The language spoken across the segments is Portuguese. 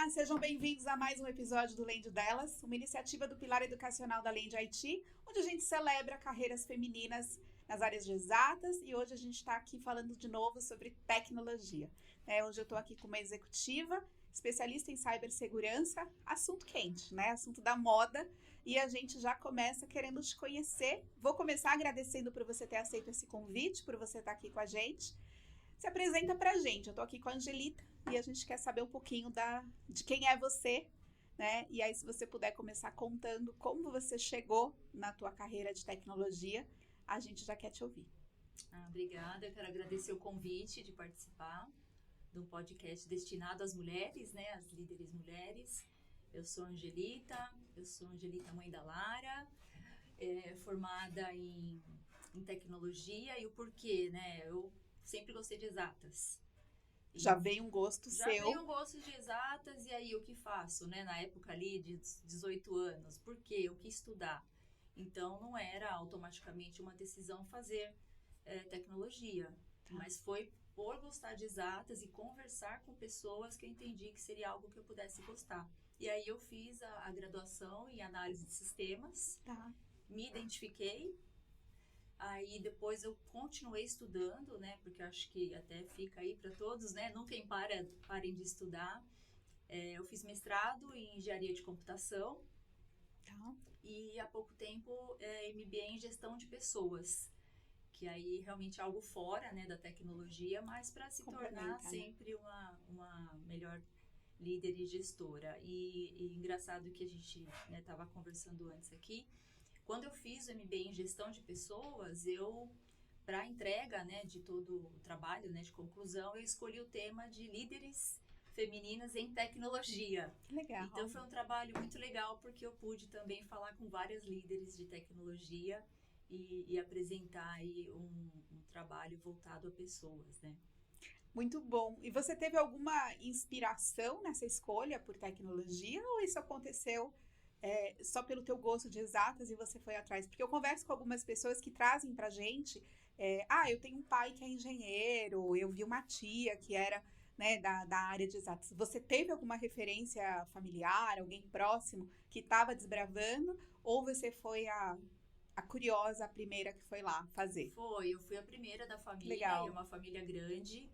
Olá, sejam bem-vindos a mais um episódio do Lende Delas, uma iniciativa do Pilar Educacional da Lende IT, onde a gente celebra carreiras femininas nas áreas de exatas e hoje a gente está aqui falando de novo sobre tecnologia. Hoje eu estou aqui com uma executiva, especialista em cibersegurança, assunto quente, assunto da moda, e a gente já começa querendo te conhecer. Vou começar agradecendo por você ter aceito esse convite, por você estar aqui com a gente. Se apresenta pra gente. Eu tô aqui com a Angelita e a gente quer saber um pouquinho de quem é você, né? E aí, se você puder começar contando como você chegou na tua carreira de tecnologia, a gente já quer te ouvir. Obrigada, eu quero agradecer o convite de participar de um podcast destinado às mulheres, né? Às líderes mulheres. Eu sou Angelita, mãe da Lara, formada em tecnologia e o porquê, né? Eu sempre gostei de exatas. Já veio um gosto Já seu. veio um gosto de exatas, e aí o que faço, né? Na época ali de 18 anos, por quê? Eu quis estudar. Então não era automaticamente uma decisão fazer tecnologia, mas foi por gostar de exatas e conversar com pessoas que eu entendi que seria algo que eu pudesse gostar. E aí eu fiz a graduação em análise de sistemas, me identifiquei. Aí depois eu continuei estudando, né? Porque eu acho que até fica aí para todos, né? Nunca parem de estudar. Eu fiz mestrado em engenharia de computação e há pouco tempo MBA em gestão de pessoas, que aí realmente é algo fora, né, da tecnologia, mas para se tornar sempre uma melhor líder e gestora. E engraçado que a gente estava conversando antes aqui. Quando eu fiz o MBA em gestão de pessoas, para a entrega, né, de todo o trabalho, né, de conclusão, eu escolhi o tema de líderes femininas em tecnologia. Legal. Então foi um trabalho muito legal, porque eu pude também falar com várias líderes de tecnologia e apresentar aí um trabalho voltado a pessoas, né? Muito bom. E você teve alguma inspiração nessa escolha por tecnologia ou isso aconteceu só pelo teu gosto de exatas e você foi atrás? Porque eu converso com algumas pessoas que trazem pra gente, eu tenho um pai que é engenheiro, eu vi uma tia que era, né, da área de exatas. Você teve alguma referência familiar, alguém próximo que estava desbravando, ou você foi a curiosa, a primeira que foi lá fazer? Eu fui a primeira da família. Legal. E é uma família grande.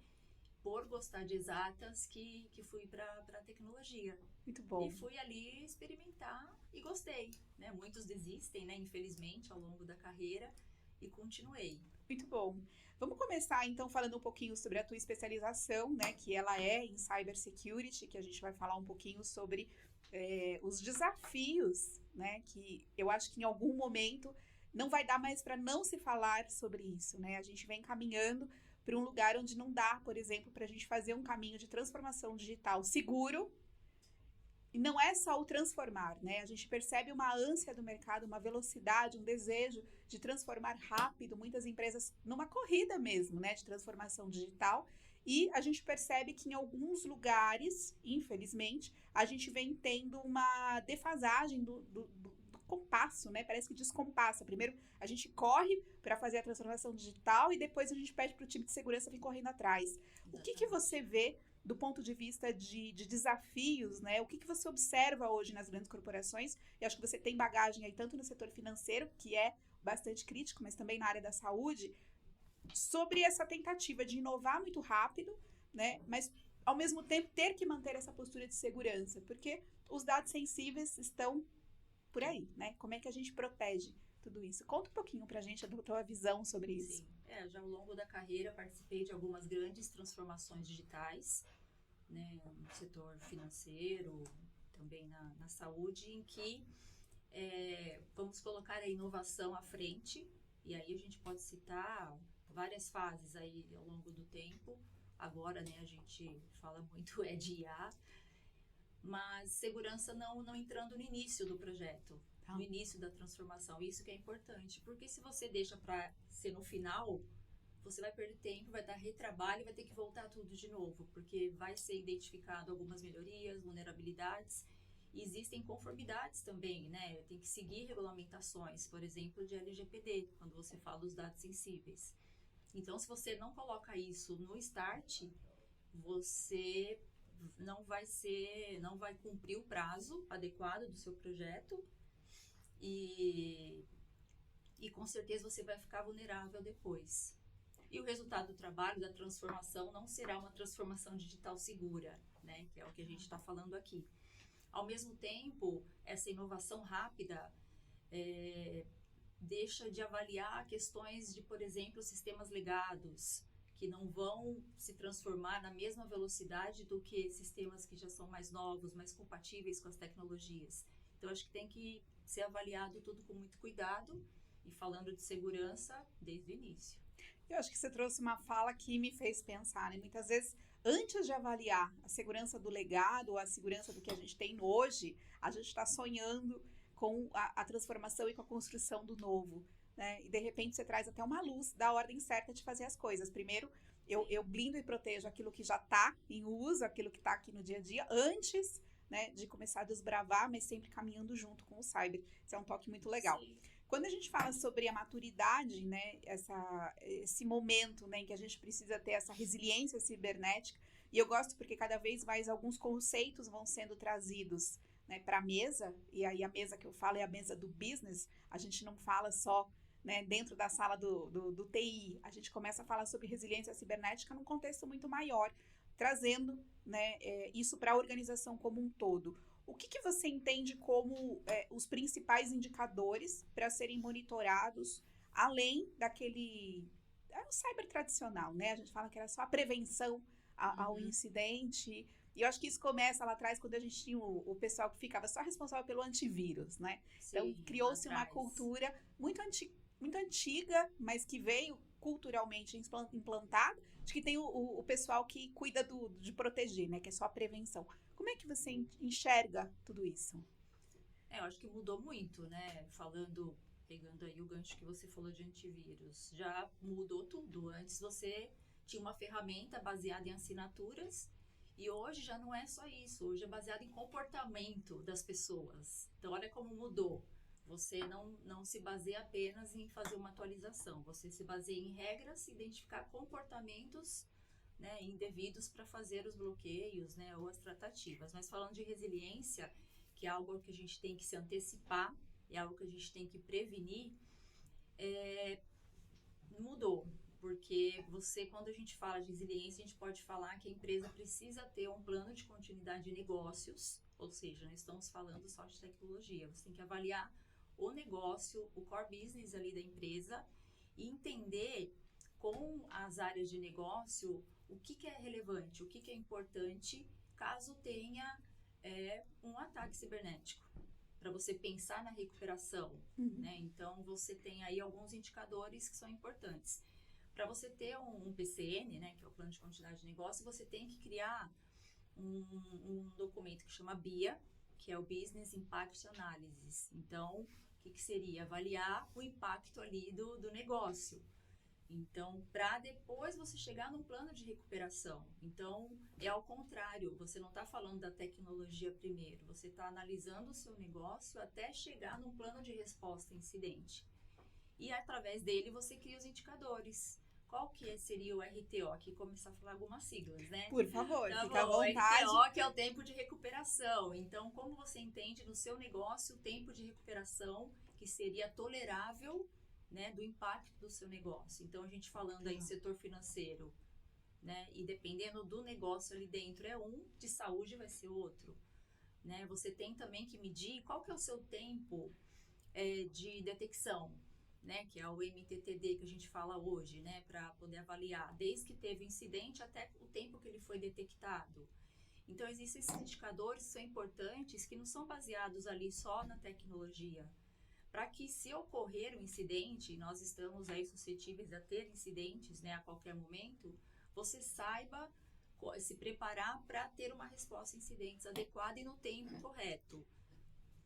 Por gostar de exatas que fui para a tecnologia. Muito bom. E fui ali experimentar e gostei, né? Muitos desistem, né? Infelizmente, ao longo da carreira, e continuei. Muito bom. Vamos começar, então, falando um pouquinho sobre a tua especialização, né? Que ela é em Cybersecurity, que a gente vai falar um pouquinho sobre os desafios, né? Que eu acho que em algum momento não vai dar mais para não se falar sobre isso, né? A gente vem caminhando para um lugar onde não dá, por exemplo, para a gente fazer um caminho de transformação digital seguro. E não é só o transformar, né? A gente percebe uma ânsia do mercado, uma velocidade, um desejo de transformar rápido, muitas empresas numa corrida mesmo, né? De transformação digital. E a gente percebe que em alguns lugares, infelizmente, a gente vem tendo uma defasagem do compasso, né? Parece que descompassa. Primeiro a gente corre para fazer a transformação digital e depois a gente pede para o time de segurança vir correndo atrás. Exatamente. O que você vê do ponto de vista de desafios, né? O que você observa hoje nas grandes corporações? E acho que você tem bagagem aí tanto no setor financeiro, que é bastante crítico, mas também na área da saúde, sobre essa tentativa de inovar muito rápido, né? Mas ao mesmo tempo ter que manter essa postura de segurança, porque os dados sensíveis estão por aí, né? Como é que a gente protege tudo isso? Conta um pouquinho pra gente a tua visão sobre isso. Sim, já ao longo da carreira participei de algumas grandes transformações digitais, né, no setor financeiro, também na saúde, em que vamos colocar a inovação à frente, e aí a gente pode citar várias fases aí ao longo do tempo. Agora, né, a gente fala muito de IA, mas segurança não entrando no início do projeto, no início da transformação. Isso que é importante, porque se você deixa para ser no final, você vai perder tempo, vai dar retrabalho e vai ter que voltar tudo de novo, porque vai ser identificado algumas melhorias, vulnerabilidades, e existem conformidades também, né? Tem que seguir regulamentações, por exemplo, de LGPD, quando você fala dos dados sensíveis. Então, se você não coloca isso no start, você não vai cumprir o prazo adequado do seu projeto e com certeza você vai ficar vulnerável depois. E o resultado do trabalho, da transformação, não será uma transformação digital segura, né? Que é o que a gente está falando aqui. Ao mesmo tempo, essa inovação rápida deixa de avaliar questões de, por exemplo, sistemas legados, que não vão se transformar na mesma velocidade do que sistemas que já são mais novos, mais compatíveis com as tecnologias. Então, acho que tem que ser avaliado tudo com muito cuidado e falando de segurança desde o início. Eu acho que você trouxe uma fala que me fez pensar, né? Muitas vezes, antes de avaliar a segurança do legado, a segurança do que a gente tem hoje, a gente está sonhando com a transformação e com a construção do novo, né? E de repente você traz até uma luz da ordem certa de fazer as coisas. Primeiro, eu blindo e protejo aquilo que já está em uso, aquilo que está aqui no dia a dia, antes, né, de começar a desbravar, mas sempre caminhando junto com o cyber. Isso é um toque muito legal. Sim. Quando a gente fala sobre a maturidade, né, esse momento, né, em que a gente precisa ter essa resiliência cibernética, e eu gosto porque cada vez mais alguns conceitos vão sendo trazidos, né, para a mesa, e aí a mesa que eu falo é a mesa do business, a gente não fala só, né, dentro da sala do TI, a gente começa a falar sobre resiliência cibernética num contexto muito maior, trazendo, né, isso para a organização como um todo. O que você entende como os principais indicadores para serem monitorados, além daquele o cyber tradicional, né? A gente fala que era só a prevenção ao incidente. E eu acho que isso começa lá atrás, quando a gente tinha o pessoal que ficava só responsável pelo antivírus, né? Sim, então, criou-se uma cultura muito antiga, mas que veio culturalmente implantada, de que tem o pessoal que cuida de proteger, né? Que é só a prevenção. Como é que você enxerga tudo isso? Eu acho que mudou muito, né? Pegando aí o gancho que você falou de antivírus, já mudou tudo. Antes você tinha uma ferramenta baseada em assinaturas e hoje já não é só isso. Hoje é baseado em comportamento das pessoas. Então, olha como mudou. Você não se baseia apenas em fazer uma atualização. Você se baseia em regras, identificar comportamentos, né, indevidos para fazer os bloqueios, né, ou as tratativas. Mas falando de resiliência, que é algo que a gente tem que se antecipar, é algo que a gente tem que prevenir, mudou. Porque quando a gente fala de resiliência, a gente pode falar que a empresa precisa ter um plano de continuidade de negócios, ou seja, não estamos falando só de tecnologia. Você tem que avaliar o negócio, o core business ali da empresa e entender com as áreas de negócio o que é relevante, o que é importante caso tenha um ataque cibernético, para você pensar na recuperação, né? Então, você tem aí alguns indicadores que são importantes. Para você ter um PCN, né, que é o Plano de Continuidade de Negócio, você tem que criar um documento que chama BIA, que é o Business Impact Analysis. Então, o que seria? Avaliar o impacto ali do negócio. Então, para depois você chegar num plano de recuperação. Então, é ao contrário, você não está falando da tecnologia primeiro, você está analisando o seu negócio até chegar num plano de resposta a incidente. E através dele você cria os indicadores. Qual que seria o RTO? Aqui começar a falar algumas siglas, né? Por favor, tá fica bom. à vontade. RTO, que é o tempo de recuperação. Então, como você entende no seu negócio o tempo de recuperação que seria tolerável, né, do impacto do seu negócio? Então, a gente falando aí em setor financeiro, né, e dependendo do negócio ali dentro de saúde vai ser outro, né? Você tem também que medir qual que é o seu tempo de detecção, né, que é o MTTD que a gente fala hoje, né, para poder avaliar desde que teve o incidente até o tempo que ele foi detectado. Então, existem esses indicadores que são importantes, que não são baseados ali só na tecnologia, para que se ocorrer um incidente, nós estamos aí suscetíveis a ter incidentes, né, a qualquer momento, você saiba se preparar para ter uma resposta a incidentes adequada e no tempo correto.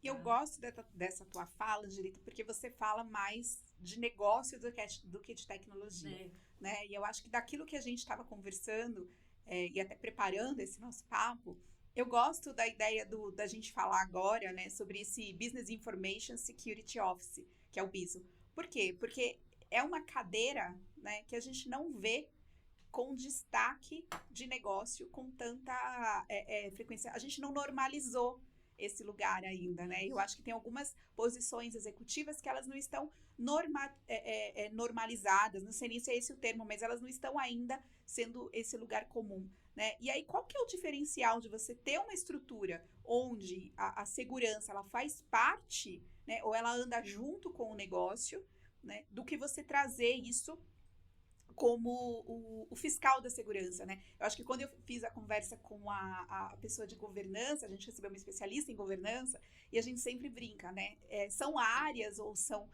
Eu gosto dessa tua fala, Angelita, porque você fala mais de negócio do que de tecnologia, né? E eu acho que daquilo que a gente estava conversando e até preparando esse nosso papo, eu gosto da ideia da gente falar agora, né, sobre esse Business Information Security Office, que é o BISO. Por quê? Porque é uma cadeira, né, que a gente não vê com destaque de negócio com tanta frequência. A gente não normalizou esse lugar ainda, né? Eu acho que tem algumas posições executivas que elas não estão normalizadas, não sei nem se é esse o termo, mas elas não estão ainda sendo esse lugar comum, né? E aí, qual que é o diferencial de você ter uma estrutura onde a segurança, ela faz parte, né? Ou ela anda junto com o negócio, né? Do que você trazer isso como o fiscal da segurança, né? Eu acho que quando eu fiz a conversa com a pessoa de governança, a gente recebeu uma especialista em governança, e a gente sempre brinca, né? São áreas ou são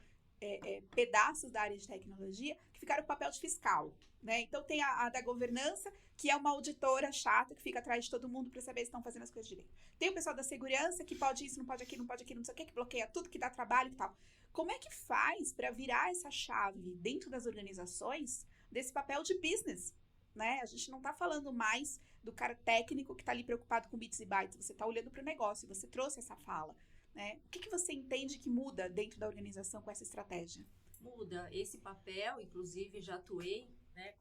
pedaços da área de tecnologia que ficaram com papel de fiscal, né? Então tem a da governança, que é uma auditora chata, que fica atrás de todo mundo para saber se estão fazendo as coisas direito. Tem o pessoal da segurança, que pode isso, não pode aquilo, não sei o que bloqueia tudo, que dá trabalho e tal. Como é que faz para virar essa chave dentro das organizações desse papel de business, né? A gente não está falando mais do cara técnico que está ali preocupado com bits e bytes, você está olhando para o negócio, você trouxe essa fala, né? O que você entende que muda dentro da organização com essa estratégia? Muda esse papel, inclusive já atuei, né,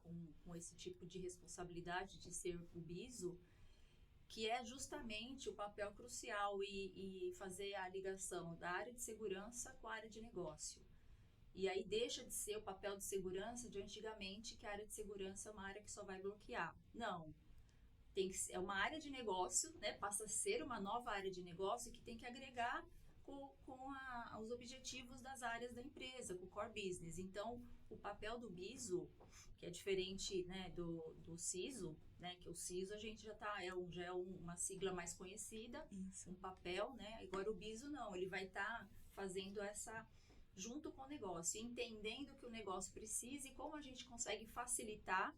com esse tipo de responsabilidade de ser o BISO, que é justamente o papel crucial e fazer a ligação da área de segurança com a área de negócio. E aí deixa de ser o papel de segurança de antigamente, que a área de segurança é uma área que só vai bloquear. Não. É uma área de negócio, né? Passa a ser uma nova área de negócio que tem que agregar com os objetivos das áreas da empresa, com o core business. Então, o papel do BISO, que é diferente, né, do CISO, né? Que o CISO a gente já é uma sigla mais conhecida, um papel, né? Agora o BISO não, ele vai estar fazendo essa junto com o negócio, entendendo o que o negócio precisa e como a gente consegue facilitar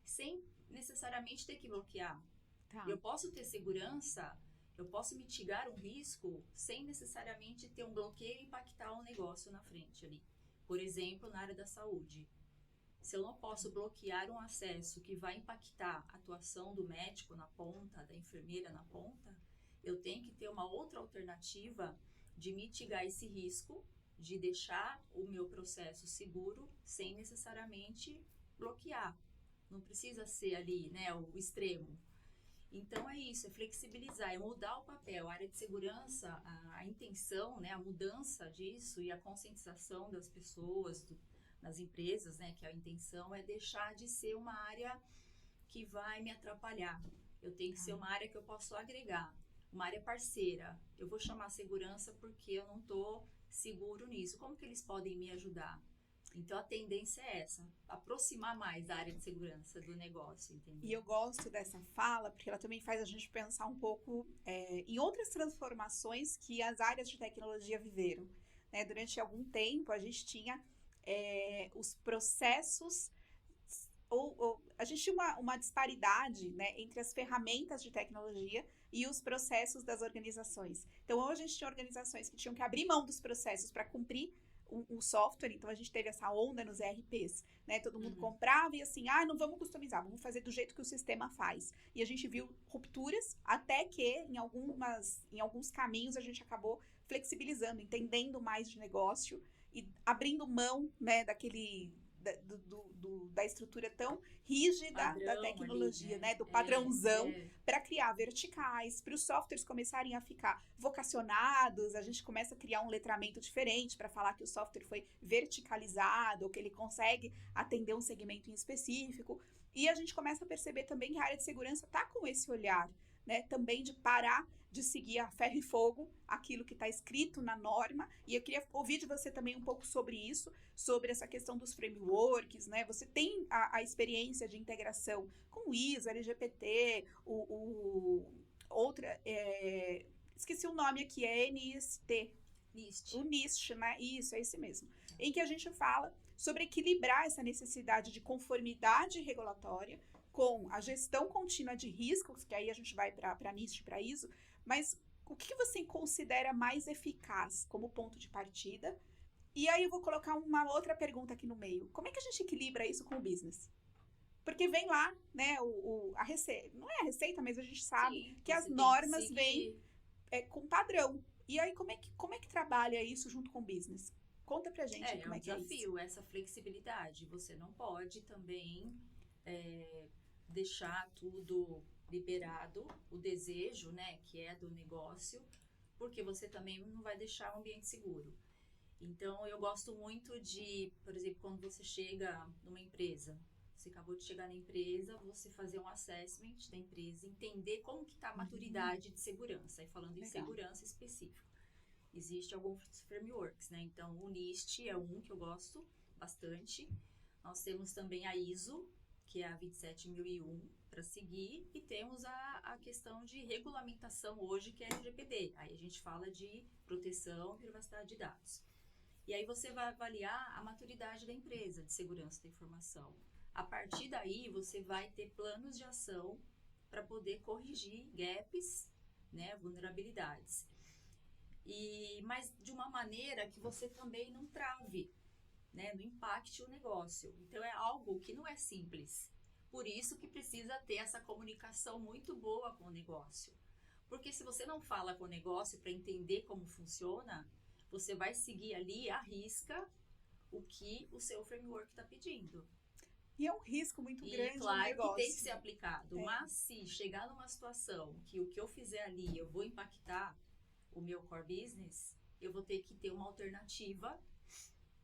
sem necessariamente ter que bloquear. Tá. Eu posso ter segurança, eu posso mitigar um risco sem necessariamente ter um bloqueio e impactar o negócio na frente ali. Por exemplo, na área da saúde. Se eu não posso bloquear um acesso que vai impactar a atuação do médico na ponta, da enfermeira na ponta, eu tenho que ter uma outra alternativa de mitigar esse risco, de deixar o meu processo seguro sem necessariamente bloquear. Não precisa ser ali, né, o extremo. Então é isso, é flexibilizar, é mudar o papel. A área de segurança, a intenção, né, a mudança disso e a conscientização das pessoas, nas empresas, né, que a intenção é deixar de ser uma área que vai me atrapalhar. Eu tenho que ser uma área que eu posso agregar, uma área parceira. Eu vou chamar segurança porque eu não estou seguro nisso. Como que eles podem me ajudar? Então, a tendência é essa, aproximar mais a área de segurança do negócio, entendeu? E eu gosto dessa fala, porque ela também faz a gente pensar um pouco em outras transformações que as áreas de tecnologia viveram, né? Durante algum tempo, a gente tinha os processos, a gente tinha uma disparidade, né, entre as ferramentas de tecnologia e os processos das organizações. Então, hoje a gente tinha organizações que tinham que abrir mão dos processos para cumprir um software, então a gente teve essa onda nos ERPs, né? Todo mundo comprava e assim, não vamos customizar, vamos fazer do jeito que o sistema faz. E a gente viu rupturas, até que em alguns caminhos a gente acabou flexibilizando, entendendo mais de negócio e abrindo mão, né, da estrutura tão rígida Padrão da tecnologia, ali, né? Do padrãozão, para criar verticais, para os softwares começarem a ficar vocacionados, a gente começa a criar um letramento diferente para falar que o software foi verticalizado, ou que ele consegue atender um segmento em específico, e a gente começa a perceber também que a área de segurança está com esse olhar, né? Também de parar de seguir a ferro e fogo aquilo que está escrito na norma, e eu queria ouvir de você também um pouco sobre isso, sobre essa questão dos frameworks, né? Você tem a experiência de integração com o ISO, LGPT, esqueci o nome aqui, é NIST. O NIST, né? Isso, é esse mesmo. Em que a gente fala sobre equilibrar essa necessidade de conformidade regulatória com a gestão contínua de riscos, que aí a gente vai para NIST, para ISO, mas o que você considera mais eficaz como ponto de partida? E aí eu vou colocar uma outra pergunta aqui no meio. Como é que a gente equilibra isso com o business? Porque vem lá, né, a receita, não é a receita, mas a gente sabe que as normas vêm com padrão. E aí como é que trabalha isso junto com o business? Conta pra gente como é que é isso. É um desafio, essa flexibilidade. Você não pode também deixar tudo liberado, o desejo, né, que é do negócio, porque você também não vai deixar o ambiente seguro. Então, eu gosto muito de, por exemplo, quando você chega numa empresa, você acabou de chegar na empresa, você fazer um assessment da empresa, entender como que está a maturidade de segurança, e falando em segurança específico. Existem alguns frameworks, né? Então, o NIST é um que eu gosto bastante. Nós temos também a ISO, que é a 27001, para seguir, e temos a questão de regulamentação hoje, que é a LGPD. Aí a gente fala de proteção e privacidade de dados. E aí você vai avaliar a maturidade da empresa de segurança da informação. A partir daí, você vai ter planos de ação para poder corrigir gaps, né, vulnerabilidades. Mas de uma maneira que você também não trave, né, não impacte o negócio. Então, é algo que não é simples. Por isso que precisa ter essa comunicação muito boa com o negócio. Porque se você não fala com o negócio para entender como funciona, você vai seguir ali à risca o que o seu framework está pedindo. E é um risco muito grande no negócio. Claro que tem que ser aplicado, mas se chegar numa situação que o que eu fizer ali eu vou impactar o meu core business, eu vou ter que ter uma alternativa.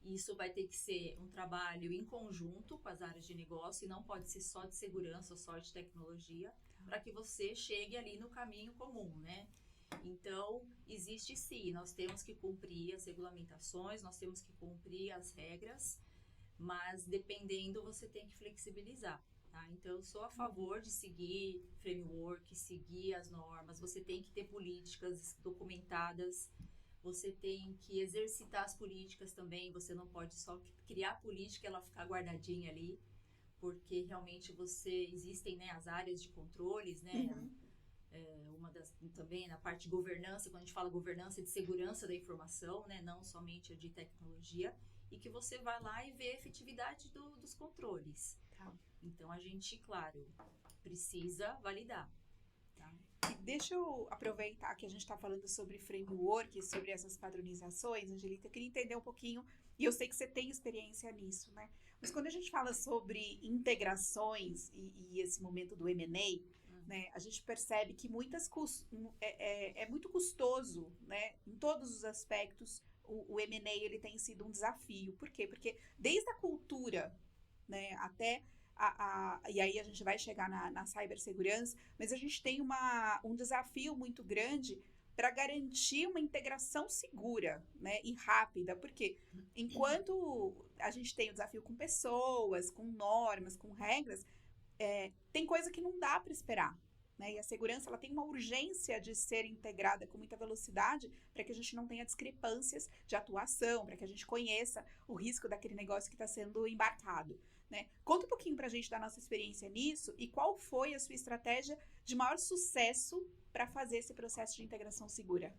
Isso vai ter que ser um trabalho em conjunto com as áreas de negócio e não pode ser só de segurança ou só de tecnologia, para que você chegue ali no caminho comum, né? Então, existe sim, nós temos que cumprir as regulamentações, nós temos que cumprir as regras, mas dependendo você tem que flexibilizar, tá? Então, eu sou a favor de seguir framework, seguir as normas, você tem que ter políticas documentadas, você tem que exercitar as políticas também, você não pode só criar política e ela ficar guardadinha ali, porque realmente existem, né, as áreas de controles, né? Uma das também na parte de governança, quando a gente fala governança de segurança da informação, né, não somente a de tecnologia, e que você vai lá e vê a efetividade dos controles. Tá. Então, a gente, claro, precisa validar. Tá? E deixa eu aproveitar que a gente está falando sobre framework, sobre essas padronizações, Angelita, eu queria entender um pouquinho, e eu sei que você tem experiência nisso, né? Mas quando a gente fala sobre integrações e esse momento do M&A, né, a gente percebe que é muito custoso, né, em todos os aspectos. O M&A ele tem sido um desafio. Por quê? Porque desde a cultura, né, até e aí a gente vai chegar na cibersegurança, mas a gente tem um desafio muito grande para garantir uma integração segura, né, e rápida. Porque enquanto a gente tem o desafio com pessoas, com normas, com regras, tem coisa que não dá para esperar, né? E a segurança ela tem uma urgência de ser integrada com muita velocidade para que a gente não tenha discrepâncias de atuação, para que a gente conheça o risco daquele negócio que está sendo embarcado, né? Conta um pouquinho para a gente da nossa experiência nisso e qual foi a sua estratégia de maior sucesso para fazer esse processo de integração segura.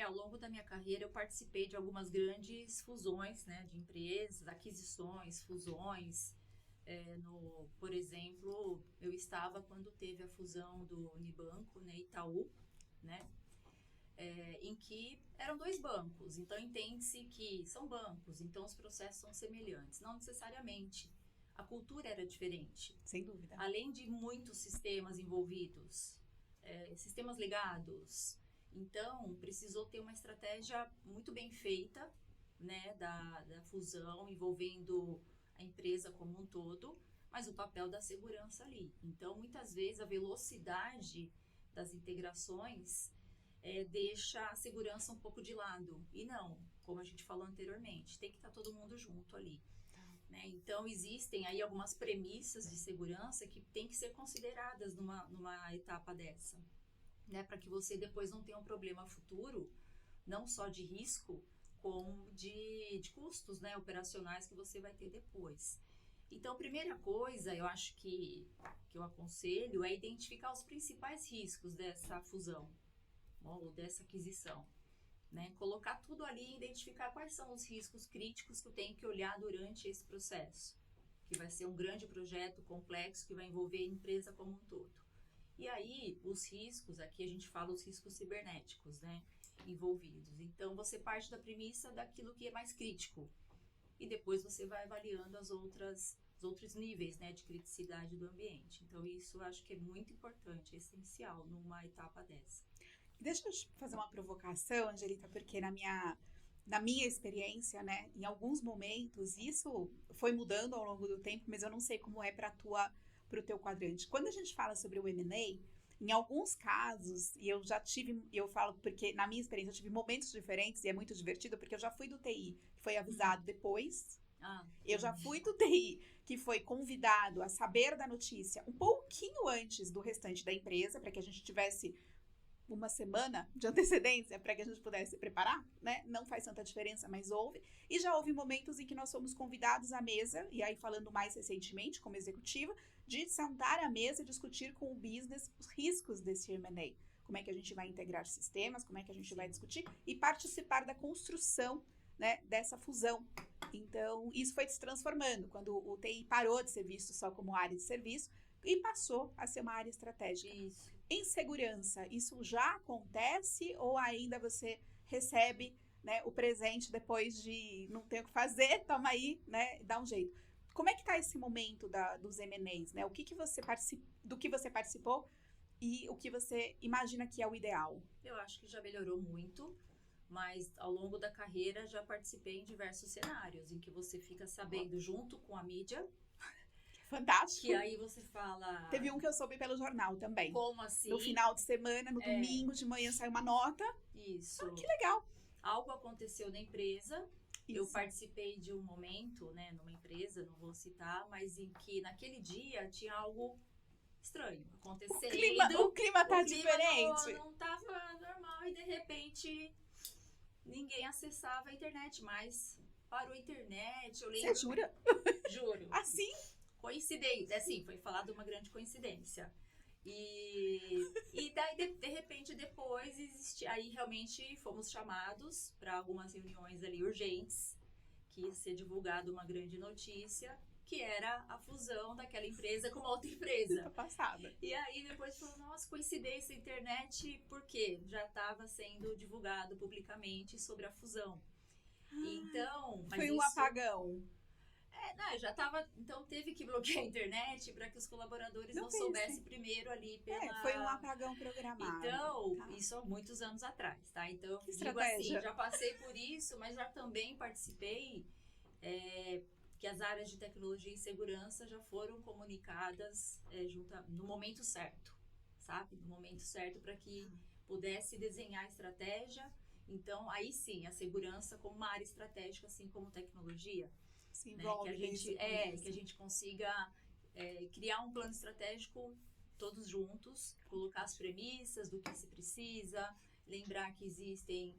Ao longo da minha carreira eu participei de algumas grandes fusões, né, de empresas, aquisições, fusões. Por exemplo, eu estava quando teve a fusão do Unibanco, né, Itaú, né, em que eram dois bancos. Então, entende-se que são bancos, então os processos são semelhantes. Não necessariamente. A cultura era diferente. Sem dúvida. Além de muitos sistemas envolvidos, sistemas legados. Então, precisou ter uma estratégia muito bem feita, né, da fusão, envolvendo a empresa como um todo, mas o papel da segurança ali. Então, muitas vezes, a velocidade das integrações deixa a segurança um pouco de lado. E não, como a gente falou anteriormente, tem que estar todo mundo junto ali. Né? Então, existem aí algumas premissas de segurança que têm que ser consideradas numa etapa dessa. Né? Para que você depois não tenha um problema futuro, não só de risco, como de custos, né, operacionais que você vai ter depois. Então, a primeira coisa, eu acho que eu aconselho é identificar os principais riscos dessa fusão ou dessa aquisição. Né? Colocar tudo ali e identificar quais são os riscos críticos que eu tenho que olhar durante esse processo, que vai ser um grande projeto complexo que vai envolver a empresa como um todo. E aí, os riscos, aqui a gente fala os riscos cibernéticos, né? Envolvidos. Então, você parte da premissa daquilo que é mais crítico e depois você vai avaliando as outras outros níveis, né, de criticidade do ambiente. Então, isso eu acho que é muito importante, é essencial numa etapa dessa. Deixa eu te fazer uma provocação, Angelita, porque na minha experiência, né, em alguns momentos, isso foi mudando ao longo do tempo, mas eu não sei como é para o teu quadrante. Quando a gente fala sobre o M&A, em alguns casos, e eu falo porque na minha experiência eu tive momentos diferentes e é muito divertido, porque eu já fui do TI, que foi avisado depois. Eu já fui do TI, que foi convidado a saber da notícia um pouquinho antes do restante da empresa, para que a gente tivesse uma semana de antecedência para que a gente pudesse se preparar, né? Não faz tanta diferença, mas houve. E já houve momentos em que nós fomos convidados à mesa, e aí falando mais recentemente, como executiva, de sentar à mesa e discutir com o business os riscos desse M&A. Como é que a gente vai integrar sistemas, como é que a gente vai discutir e participar da construção, né, dessa fusão. Então, isso foi se transformando, quando o TI parou de ser visto só como área de serviço e passou a ser uma área estratégica. Isso. Em segurança, isso já acontece ou ainda você recebe, né, o presente depois de não ter o que fazer, toma aí, né, dá um jeito. Como é que está esse momento dos M&As, né? Do que você participou e o que você imagina que é o ideal? Eu acho que já melhorou muito, mas ao longo da carreira já participei em diversos cenários em que você fica sabendo junto com a mídia. Fantástico. Que aí você fala... Teve um que eu soube pelo jornal também. Como assim? No final de semana, no domingo de manhã, saiu uma nota. Isso. Que legal. Algo aconteceu na empresa. Isso. Eu participei de um momento, né, numa empresa, não vou citar, mas em que naquele dia tinha algo estranho acontecendo. O clima tá diferente. Não tava normal e de repente ninguém acessava a internet mais. Parou a internet, eu lembro. Você jura? Juro. Assim? Coincidência, assim, foi falado uma grande coincidência. E daí, de repente, depois, aí realmente fomos chamados para algumas reuniões ali urgentes, que ia ser divulgada uma grande notícia, que era a fusão daquela empresa com uma outra empresa. Passada. E aí depois falou, nossa, coincidência, internet, por quê? Já estava sendo divulgado publicamente sobre a fusão. Então, mas foi um apagão. Não, já estava. Então teve que bloquear a internet para que os colaboradores não soubessem primeiro ali pela. Foi um apagão programado. Então, isso há muitos anos atrás, tá? Então, que digo assim, já passei por isso, mas já também participei que as áreas de tecnologia e segurança já foram comunicadas no momento certo, sabe? No momento certo para que pudesse desenhar a estratégia. Então, aí sim, a segurança como uma área estratégica, assim como tecnologia. Se né? Que a gente consiga criar um plano estratégico todos juntos, colocar as premissas do que se precisa, lembrar que existem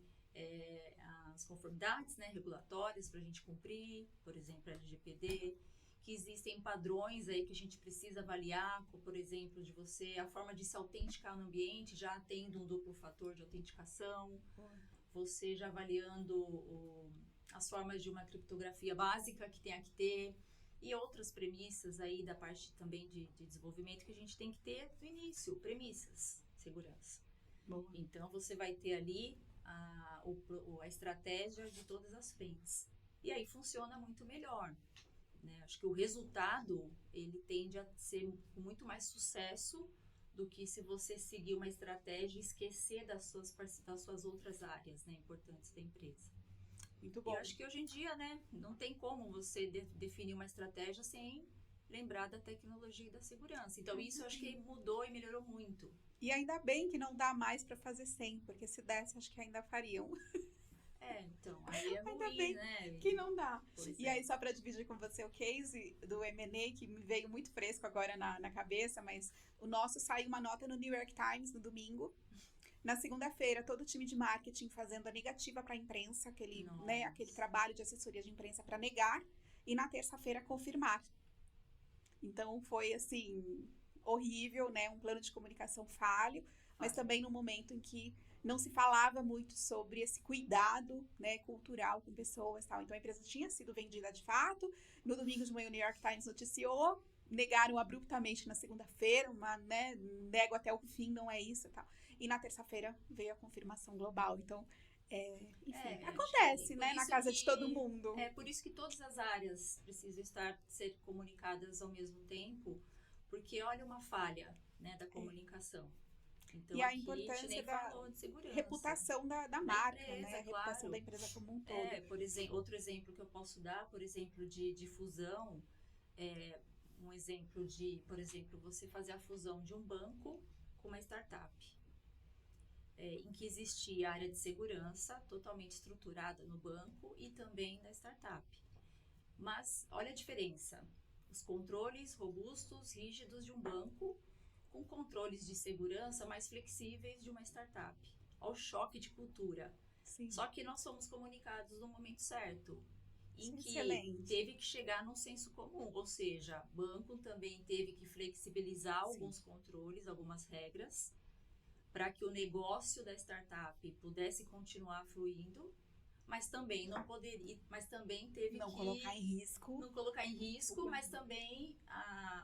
as conformidades, né, regulatórias para a gente cumprir, por exemplo, a LGPD, que existem padrões aí que a gente precisa avaliar, como, por exemplo, a forma de se autenticar no ambiente, já tendo um duplo fator de autenticação, você já avaliando as formas de uma criptografia básica que tenha que ter, e outras premissas aí da parte também de desenvolvimento que a gente tem que ter no início, premissas, segurança. Boa. Então, você vai ter ali a estratégia de todas as frentes. E aí funciona muito melhor. Né? Acho que o resultado, ele tende a ser com muito mais sucesso do que se você seguir uma estratégia e esquecer das suas outras áreas, né, importantes da empresa. Muito bom. E eu acho que hoje em dia, né, não tem como você definir uma estratégia sem lembrar da tecnologia e da segurança. Então, isso eu acho que mudou e melhorou muito. E ainda bem que não dá mais para fazer sem, porque se desse, acho que ainda fariam. Então, aí é ainda ruim, bem né? Que não dá. Pois e aí, só para dividir com você o case do M&A, que me veio muito fresco agora na cabeça, mas o nosso saiu uma nota no New York Times no domingo. Na segunda-feira, todo o time de marketing fazendo a negativa para a imprensa, aquele trabalho de assessoria de imprensa para negar, e na terça-feira confirmar. Então, foi assim, horrível, né? Um plano de comunicação falho, mas também no momento em que não se falava muito sobre esse cuidado, né, cultural com pessoas e tal. Então, a empresa tinha sido vendida de fato. No domingo de manhã, o New York Times noticiou, negaram abruptamente na segunda-feira, nego até o fim, não é isso e tal. E na terça-feira veio a confirmação global. Então, Enfim, acontece, né, na casa de todo mundo. É por isso que todas as áreas precisam ser comunicadas ao mesmo tempo, porque olha uma falha, né, da comunicação. Então, E a aqui importância da reputação da marca, empresa, né? A reputação da empresa como um todo. Por exemplo, outro exemplo que eu posso dar, por exemplo, de fusão, um exemplo de, por exemplo, você fazer a fusão de um banco com uma startup. Em que existia a área de segurança totalmente estruturada no banco e também na startup. Mas olha a diferença, os controles robustos, rígidos de um banco com controles de segurança mais flexíveis de uma startup. Olha o choque de cultura. Sim. Só que nós somos comunicados no momento certo, em que Excelente. teve que chegar num senso comum, ou seja, o banco também teve que flexibilizar alguns controles, algumas regras, para que o negócio da startup pudesse continuar fluindo, mas também não poderia, mas também teve não que colocar em risco, mas também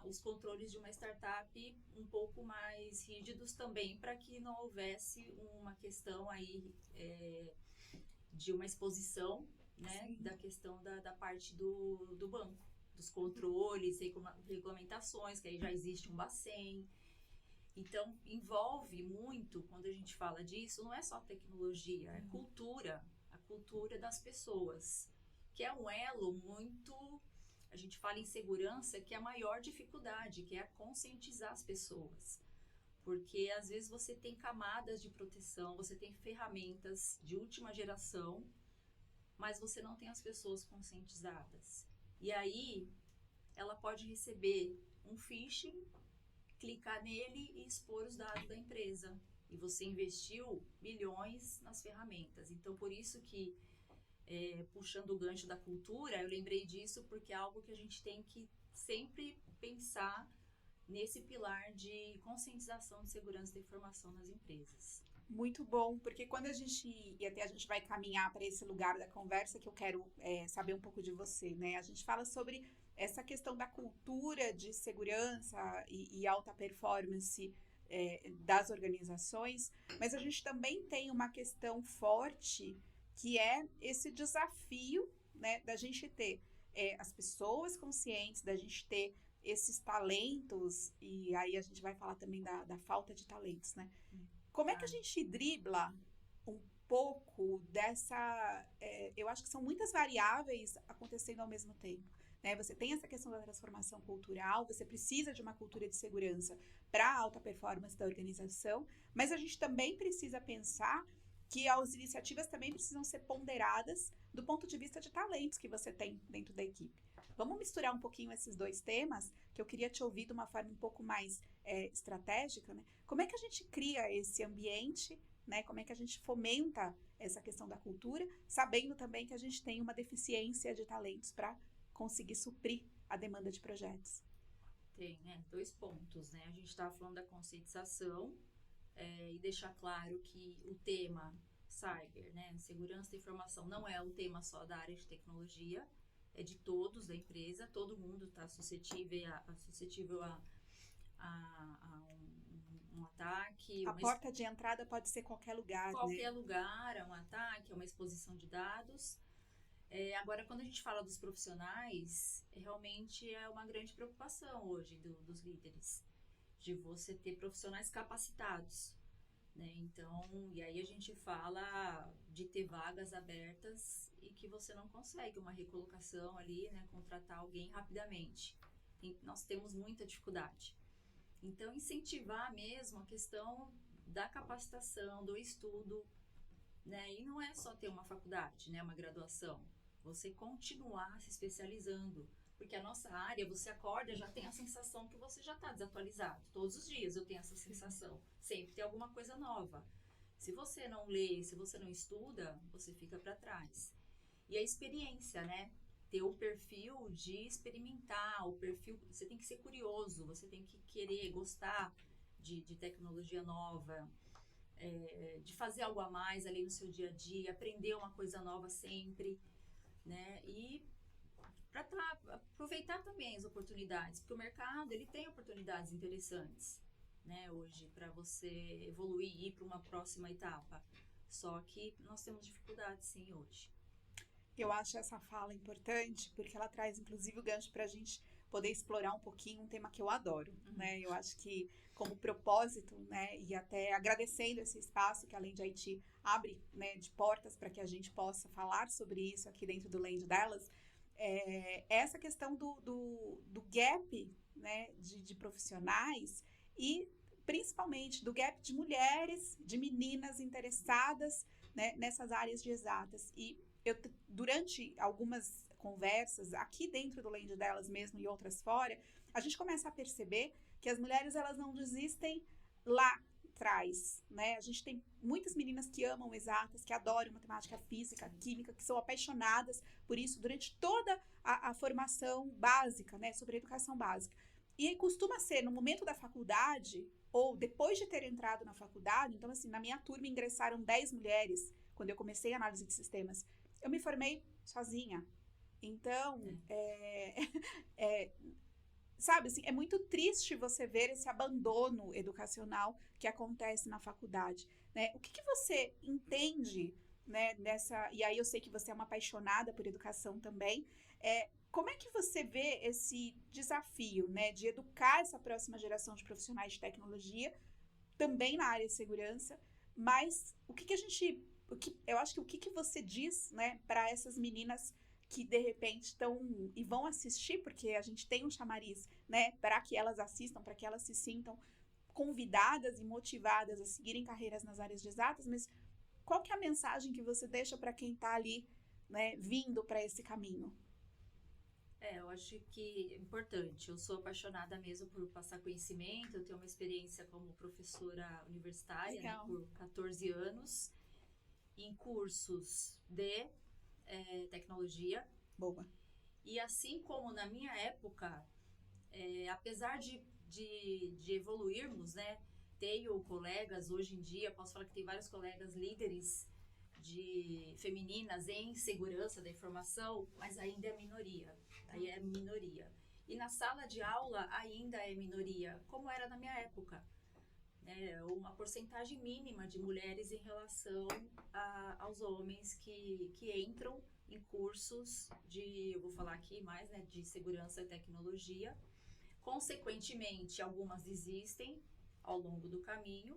os controles de uma startup um pouco mais rígidos também, para que não houvesse uma questão aí de uma exposição, né, da questão da parte do banco, dos controles, regulamentações, que aí já existe um Bacen. Então, envolve muito, quando a gente fala disso, não é só tecnologia, é cultura, a cultura das pessoas, que é um elo muito, a gente fala em segurança, que é a maior dificuldade, que é conscientizar as pessoas. Porque, às vezes, você tem camadas de proteção, você tem ferramentas de última geração, mas você não tem as pessoas conscientizadas. E aí, ela pode receber um phishing, clicar nele e expor os dados da empresa. E você investiu milhões nas ferramentas. Então, por isso que, puxando o gancho da cultura, eu lembrei disso porque é algo que a gente tem que sempre pensar nesse pilar de conscientização de segurança da informação nas empresas. Muito bom, porque quando a gente vai caminhar para esse lugar da conversa, que eu quero saber um pouco de você, né? A gente fala sobre essa questão da cultura de segurança e alta performance das organizações, mas a gente também tem uma questão forte que é esse desafio, né, da gente ter as pessoas conscientes, da gente ter esses talentos, e aí a gente vai falar também da falta de talentos, né? Como é que a gente dribla um pouco dessa... eu acho que são muitas variáveis acontecendo ao mesmo tempo, né? Você tem essa questão da transformação cultural, você precisa de uma cultura de segurança para a alta performance da organização, mas a gente também precisa pensar que as iniciativas também precisam ser ponderadas do ponto de vista de talentos que você tem dentro da equipe. Vamos misturar um pouquinho esses dois temas, que eu queria te ouvir de uma forma um pouco mais estratégica, né? Como é que a gente cria esse ambiente, né? Como é que a gente fomenta essa questão da cultura, sabendo também que a gente tem uma deficiência de talentos para conseguir suprir a demanda de projetos? Tem, 2 pontos, né? A gente estava falando da conscientização e deixar claro que o tema cyber, né? Segurança da informação não é um tema só da área de tecnologia, é de todos da empresa, todo mundo está suscetível a um ataque. A porta de entrada pode ser qualquer lugar, qualquer né? lugar, é um ataque, é uma exposição de dados. Agora, quando a gente fala dos profissionais, realmente é uma grande preocupação hoje dos líderes, de você ter profissionais capacitados, né? Então, e aí a gente fala de ter vagas abertas e que você não consegue uma recolocação ali, né? Contratar alguém rapidamente. Nós temos muita dificuldade. Então, incentivar mesmo a questão da capacitação, do estudo, né? E não é só ter uma faculdade, né? Uma graduação. Você continuar se especializando. Porque a nossa área, você acorda, já tem a sensação que você já está desatualizado. Todos os dias eu tenho essa sensação. Sempre tem alguma coisa nova. Se você não lê, se você não estuda, você fica para trás. E a experiência, né? Ter o perfil de experimentar, o perfil... Você tem que ser curioso, você tem que querer, gostar de tecnologia nova, de fazer algo a mais ali no seu dia a dia, aprender uma coisa nova sempre, né? E para aproveitar também as oportunidades, porque o mercado ele tem oportunidades interessantes, né, hoje, para você evoluir e ir para uma próxima etapa. Só que nós temos dificuldades, sim, hoje. Eu acho essa fala importante, porque ela traz, inclusive, o gancho para a gente poder explorar um pouquinho um tema que eu adoro, né? Eu acho que, como propósito, né, e até agradecendo esse espaço que a Land IT abre, né, de portas para que a gente possa falar sobre isso aqui dentro do Land Delas, essa questão do gap, né, de profissionais e, principalmente, do gap de mulheres, de meninas interessadas, né, nessas áreas de exatas. E durante algumas conversas, aqui dentro do Land Delas mesmo e outras fora, a gente começa a perceber que as mulheres, elas não desistem lá atrás, né? A gente tem muitas meninas que amam exatas, que adoram matemática, física, química, que são apaixonadas por isso durante toda a formação básica, né? Sobre a educação básica. E aí costuma ser no momento da faculdade, ou depois de ter entrado na faculdade, então assim, na minha turma ingressaram 10 mulheres, quando eu comecei a análise de sistemas, eu me formei sozinha. Então, sabe, assim, é muito triste você ver esse abandono educacional que acontece na faculdade, né? O que você entende, né, nessa... E aí eu sei que você é uma apaixonada por educação também. Como é que você vê esse desafio, né, de educar essa próxima geração de profissionais de tecnologia, também na área de segurança, mas eu acho que o que você diz, né, para essas meninas que de repente estão e vão assistir, porque a gente tem um chamariz, né, para que elas assistam, para que elas se sintam convidadas e motivadas a seguirem carreiras nas áreas de exatas, mas qual que é a mensagem que você deixa para quem está ali, né, vindo para esse caminho? Eu acho que é importante. Eu sou apaixonada mesmo por passar conhecimento. Eu tenho uma experiência como professora universitária, né, por 14 anos, em cursos de tecnologia. Boa. E assim como na minha época, apesar de evoluirmos, né, tenho colegas hoje em dia, posso falar que tem vários colegas líderes de femininas em segurança da informação, mas ainda é minoria. Aí é minoria. E na sala de aula ainda é minoria, como era na minha época. Uma porcentagem mínima de mulheres em relação aos homens que entram em cursos eu vou falar aqui mais, né, de segurança e tecnologia. Consequentemente, algumas desistem ao longo do caminho.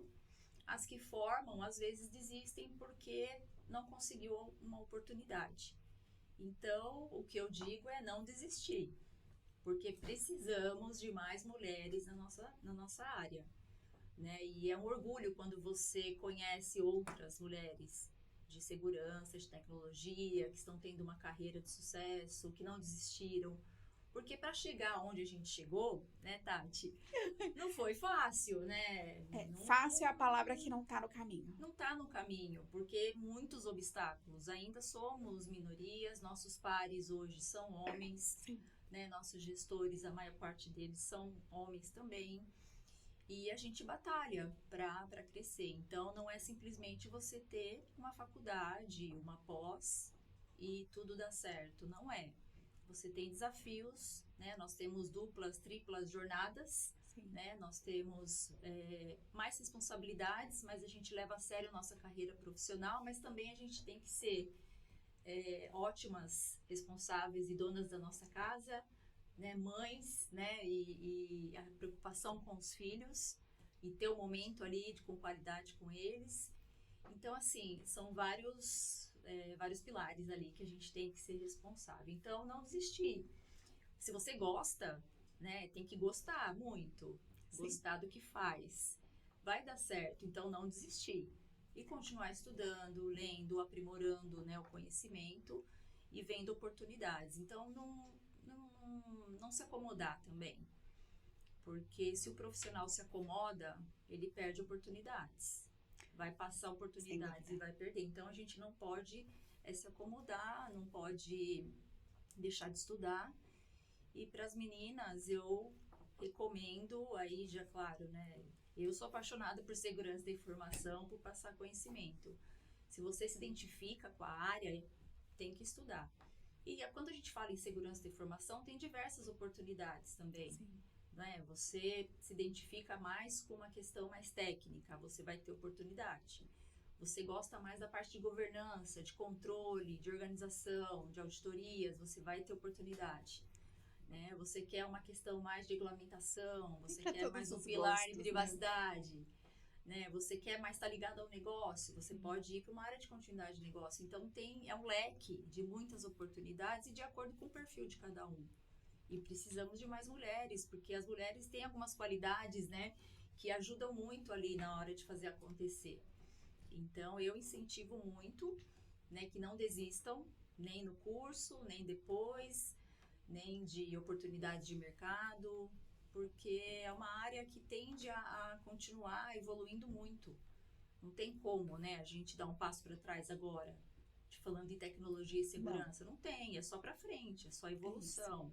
As que formam, às vezes, desistem porque não conseguiu uma oportunidade. Então, o que eu digo é não desistir, porque precisamos de mais mulheres na nossa área, né? E é um orgulho quando você conhece outras mulheres de segurança, de tecnologia, que estão tendo uma carreira de sucesso, que não desistiram. Porque para chegar onde a gente chegou, né, Tati, não foi fácil, né? Fácil é a palavra que não está no caminho. Não está no caminho, porque muitos obstáculos. Ainda somos minorias, nossos pares hoje são homens, né? Nossos gestores, a maior parte deles são homens também. E a gente batalha para crescer. Então, não é simplesmente você ter uma faculdade, uma pós e tudo dá certo. Não é. Você tem desafios, né? Nós temos duplas, triplas jornadas, né? Nós temos mais responsabilidades, mas a gente leva a sério a nossa carreira profissional, mas também a gente tem que ser ótimas, responsáveis e donas da nossa casa, né? Mães, né? E a preocupação com os filhos e ter um momento ali com qualidade com eles. Então, assim, são vários pilares ali que a gente tem que ser responsável. Então, não desistir. Se você gosta, né, tem que gostar muito. Gostar do que faz. Vai dar certo, então não desistir. E continuar estudando, lendo, aprimorando, né, o conhecimento e vendo oportunidades. Então, não se acomodar também. Porque se o profissional se acomoda, ele perde oportunidades. Vai passar oportunidades e vai perder. Então, a gente não pode se acomodar, não pode deixar de estudar. E para as meninas, eu recomendo, aí já claro, né? Eu sou apaixonada por segurança da informação, por passar conhecimento. Se você se identifica com a área, tem que estudar. E quando a gente fala em segurança da informação, tem diversas oportunidades também. Né? Você se identifica mais com uma questão mais técnica, você vai ter oportunidade. você gosta mais da parte de governança, de controle, de organização, de auditorias, você vai ter oportunidade. Né? Você quer uma questão mais de regulamentação, você quer mais um pilar em privacidade, né? Você quer mais estar ligado ao negócio, você pode ir para uma área de continuidade de negócio. Então, é um leque de muitas oportunidades e de acordo com o perfil de cada um. E precisamos de mais mulheres, porque as mulheres têm algumas qualidades, né, que ajudam muito ali na hora de fazer acontecer. Então, eu incentivo muito, né, que não desistam, nem no curso, nem depois, nem de oportunidades de mercado, porque é uma área que tende a continuar evoluindo muito. Não tem como, né, a gente dar um passo para trás agora, falando em tecnologia e segurança. Não tem, é só para frente, é só evolução.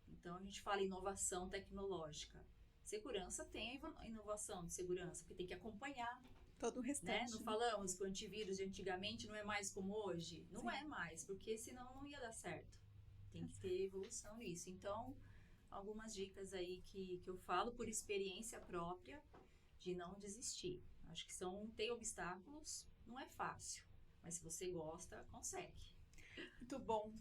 Então, a gente fala inovação tecnológica. Segurança tem a inovação de segurança, porque tem que acompanhar. Todo o restante. Né? Não falamos que o antivírus de antigamente não é mais como hoje? Não é mais, porque senão não ia dar certo. Tem que ter evolução nisso. Então, algumas dicas aí que eu falo por experiência própria de não desistir. Acho que tem obstáculos, não é fácil. Mas se você gosta, consegue. Muito bom.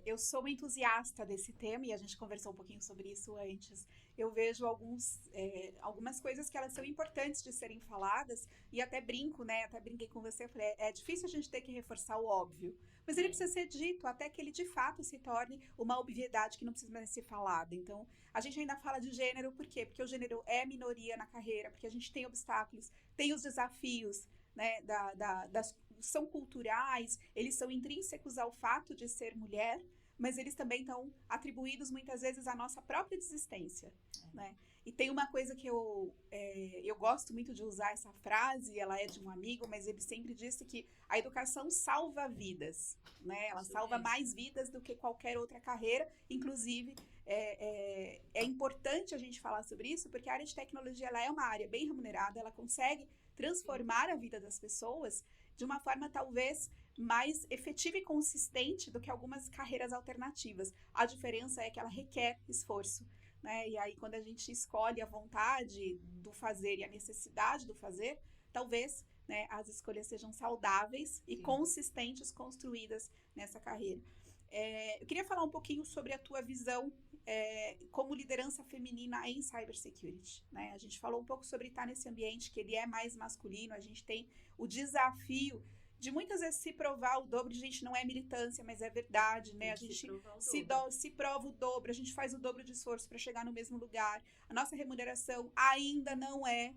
Eu sou uma entusiasta desse tema e a gente conversou um pouquinho sobre isso antes. Eu vejo algumas coisas que elas são importantes de serem faladas e até brinco, né? Até brinquei com você, falei, é difícil a gente ter que reforçar o óbvio, mas ele precisa ser dito até que ele de fato se torne uma obviedade que não precisa mais ser falada. Então, a gente ainda fala de gênero, por quê? Porque o gênero é minoria na carreira, porque a gente tem obstáculos, tem os desafios, né, são culturais, eles são intrínsecos ao fato de ser mulher, mas eles também estão atribuídos muitas vezes à nossa própria desistência, né? E tem uma coisa que eu gosto muito de usar essa frase, ela é de um amigo, mas ele sempre disse que a educação salva vidas, né? Ela salva mais vidas do que qualquer outra carreira, inclusive é importante a gente falar sobre isso, porque a área de tecnologia ela é uma área bem remunerada, ela consegue transformar a vida das pessoas de uma forma talvez mais efetiva e consistente do que algumas carreiras alternativas. A diferença é que ela requer esforço, né? E aí quando a gente escolhe a vontade do fazer e a necessidade do fazer, talvez, né, as escolhas sejam saudáveis e consistentes construídas nessa carreira. Eu queria falar um pouquinho sobre a tua visão como liderança feminina em cybersecurity, né? A gente falou um pouco sobre estar nesse ambiente que ele é mais masculino, a gente tem o desafio de muitas vezes se provar o dobro, gente, não é militância, mas é verdade, né? A gente se prova o dobro, a gente faz o dobro de esforço para chegar no mesmo lugar. A nossa remuneração ainda não é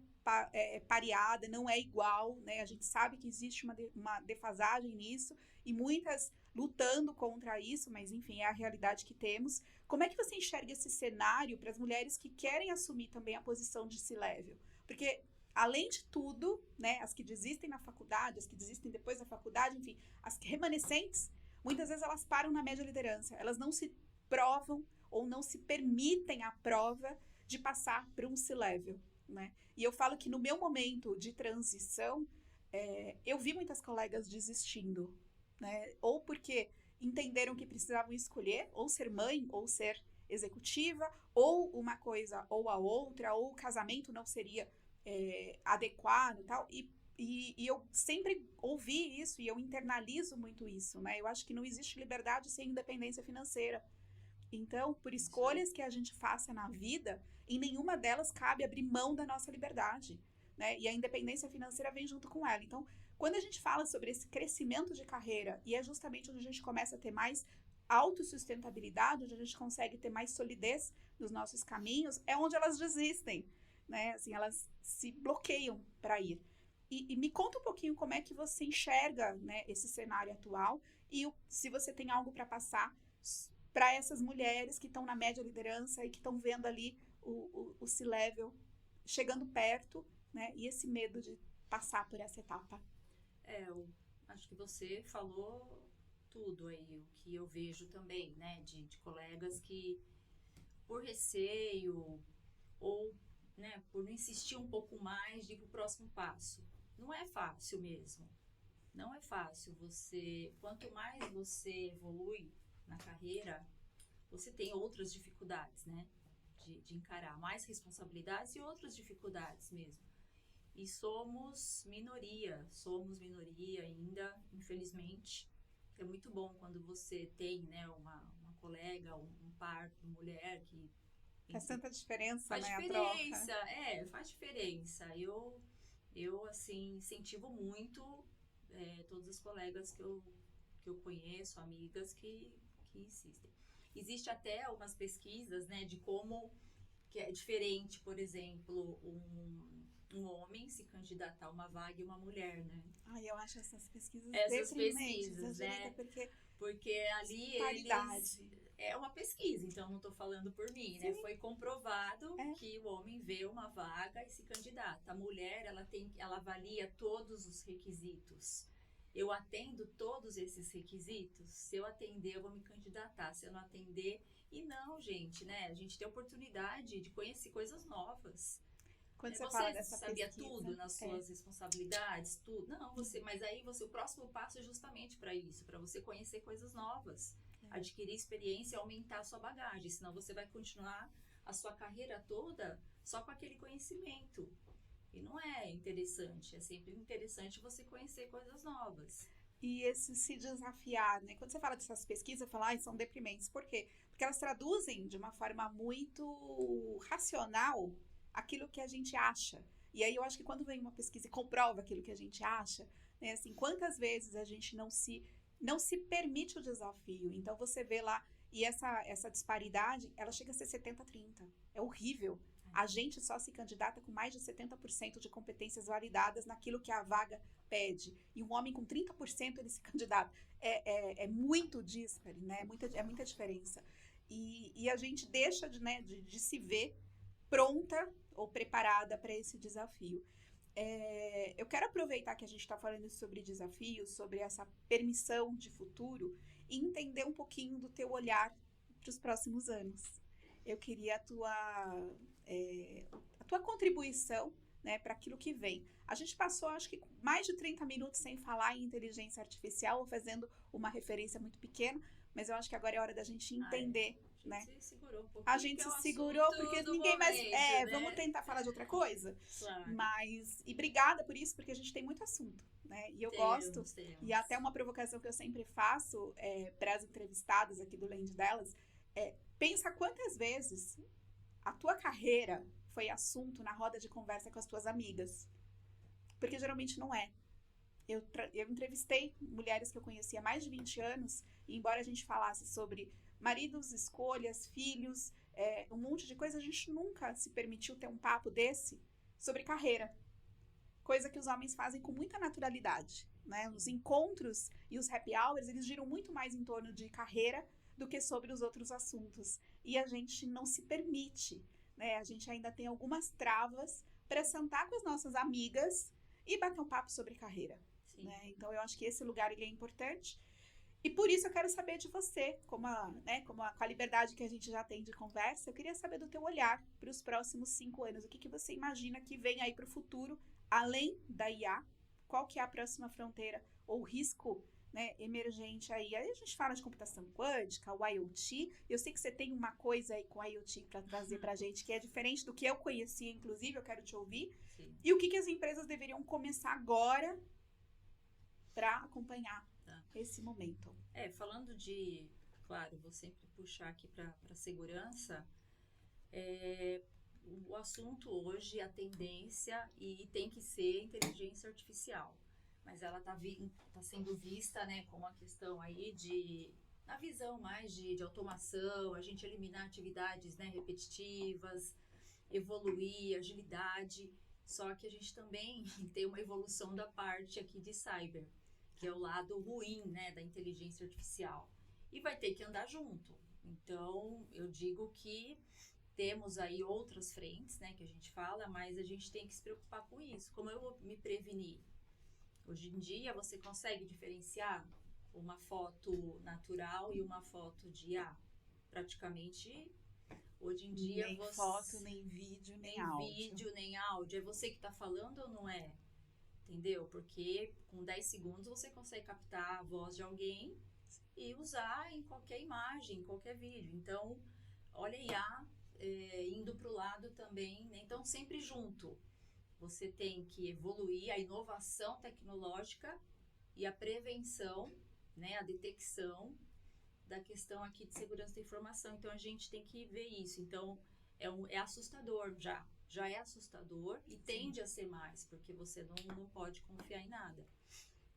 pareada, não é igual, né? A gente sabe que existe uma defasagem nisso e muitas lutando contra isso, mas enfim, é a realidade que temos. Como é que você enxerga esse cenário para as mulheres que querem assumir também a posição de C-level? Porque além de tudo, né, as que desistem na faculdade, as que desistem depois da faculdade, enfim, as remanescentes, muitas vezes elas param na média liderança. Elas não se provam ou não se permitem a prova de passar para um C-level, né? E eu falo que no meu momento de transição, eu vi muitas colegas desistindo, né? Ou porque entenderam que precisavam escolher, ou ser mãe, ou ser executiva, ou uma coisa ou a outra, ou o casamento não seria adequado e tal, e eu sempre ouvi isso e eu internalizo muito isso, né? Eu acho que não existe liberdade sem independência financeira. Então, por escolhas que a gente faça na vida, em nenhuma delas cabe abrir mão da nossa liberdade, né? E a independência financeira vem junto com ela. Então, quando a gente fala sobre esse crescimento de carreira, e é justamente onde a gente começa a ter mais autossustentabilidade, onde a gente consegue ter mais solidez nos nossos caminhos, é onde elas desistem, né? Assim, elas se bloqueiam para ir. E me conta um pouquinho como é que você enxerga, né, esse cenário atual e se você tem algo para passar para essas mulheres que estão na média liderança e que estão vendo ali o C-level chegando perto, né? E esse medo de passar por essa etapa. Eu acho que você falou tudo aí, o que eu vejo também, né? De colegas que, por receio ou, né, por não insistir um pouco mais de ir para o próximo passo. Não é fácil mesmo. Não é fácil. Quanto mais você evolui na carreira, você tem outras dificuldades, né? De encarar mais responsabilidades e outras dificuldades mesmo. E somos minoria ainda, infelizmente. É muito bom quando você tem, né, uma colega, um par, uma mulher que Faz tanta diferença, faz né, a diferença, troca. faz diferença. Eu assim, incentivo muito todos os colegas que eu conheço, amigas que insistem. Existe até umas pesquisas, né, de como que é diferente, por exemplo, um homem se candidatar a uma vaga e uma mulher, né? Ai, eu acho essas pesquisas Essas deprimentes, pesquisas, Angelica, né? porque Porque ali eles... paridade. É uma pesquisa, então não estou falando por mim, né? Sim, Foi comprovado é. que o homem vê uma vaga e se candidata. A mulher, ela avalia todos os requisitos. Eu atendo todos esses requisitos? Se eu atender, eu vou me candidatar. Se eu não atender... E não, gente, né? A gente tem oportunidade de conhecer coisas novas. Quando você fala Você dessa sabia pesquisa, tudo nas suas responsabilidades, tudo? Não, mas aí o próximo passo é justamente para isso, para você conhecer coisas novas, adquirir experiência e aumentar a sua bagagem, senão você vai continuar a sua carreira toda só com aquele conhecimento. E não é interessante, é sempre interessante você conhecer coisas novas. E esse se desafiar, né? Quando você fala dessas pesquisas, fala, ai, são deprimentes. Por quê? Porque elas traduzem de uma forma muito racional aquilo que a gente acha. E aí eu acho que quando vem uma pesquisa e comprova aquilo que a gente acha, né? Assim, quantas vezes a gente não se permite o desafio. Então você vê lá, e essa disparidade, ela chega a ser 70-30. É horrível. A gente só se candidata com mais de 70% de competências validadas naquilo que a vaga pede. E um homem com 30% ele se candidata. É muito díspare, né? É muita diferença. E a gente deixa de se ver pronta ou preparada para esse desafio. Eu quero aproveitar que a gente está falando sobre desafios, sobre essa permissão de futuro, e entender um pouquinho do teu olhar para os próximos anos. Eu queria a tua contribuição, né, para aquilo que vem. A gente passou, acho que, mais de 30 minutos sem falar em inteligência artificial, ou fazendo uma referência muito pequena, mas eu acho que agora é hora da gente entender, né? Se segurou um pouquinho. A gente se segurou porque ninguém mais... né? Vamos tentar falar de outra coisa? Claro. Mas... E obrigada por isso, porque a gente tem muito assunto, né? E eu gosto. E até uma provocação que eu sempre faço para as entrevistadas aqui do Land Delas pensa quantas vezes a tua carreira foi assunto na roda de conversa com as tuas amigas. Porque geralmente não é. Eu entrevistei mulheres que eu conhecia há mais de 20 anos, e embora a gente falasse sobre maridos, escolhas, filhos, um monte de coisa, a gente nunca se permitiu ter um papo desse sobre carreira. Coisa que os homens fazem com muita naturalidade, né? Os encontros e os happy hours, eles giram muito mais em torno de carreira do que sobre os outros assuntos. E a gente não se permite, né? A gente ainda tem algumas travas para sentar com as nossas amigas e bater um papo sobre carreira. Né? Então, eu acho que esse lugar ele é importante. E por isso eu quero saber de você, com a liberdade que a gente já tem de conversa, eu queria saber do teu olhar para os próximos 5 anos. O que você imagina que vem aí para o futuro, além da IA? Qual que é a próxima fronteira ou risco, né, emergente aí? Aí a gente fala de computação quântica, o IoT. Eu sei que você tem uma coisa aí com o IoT para trazer para a gente que é diferente do que eu conhecia, inclusive, eu quero te ouvir. Sim. E o que as empresas deveriam começar agora para acompanhar esse momento? Falando de, claro, vou sempre puxar aqui para segurança, o assunto hoje, a tendência, e tem que ser inteligência artificial, mas ela tá sendo vista, né, como uma questão aí na visão mais de automação, a gente eliminar atividades, né, repetitivas, evoluir, agilidade, só que a gente também tem uma evolução da parte aqui de cyber, que é o lado ruim, né, da inteligência artificial. E vai ter que andar junto. Então, eu digo que temos aí outras frentes, né, que a gente fala, mas a gente tem que se preocupar com isso. Como eu vou me prevenir? Hoje em dia, você consegue diferenciar uma foto natural e uma foto de IA? Praticamente, hoje em dia... Nem foto, nem vídeo, nem áudio. Nem vídeo, nem áudio. É você que está falando ou não é? Entendeu? Porque com 10 segundos você consegue captar a voz de alguém e usar em qualquer imagem, em qualquer vídeo. Então, olha a IA indo para o lado também, né? Então, sempre junto. você tem que evoluir a inovação tecnológica e a prevenção, né, a detecção da questão aqui de segurança da informação. Então, a gente tem que ver isso. Então, é assustador já é assustador e tende a ser mais, porque você não pode confiar em nada,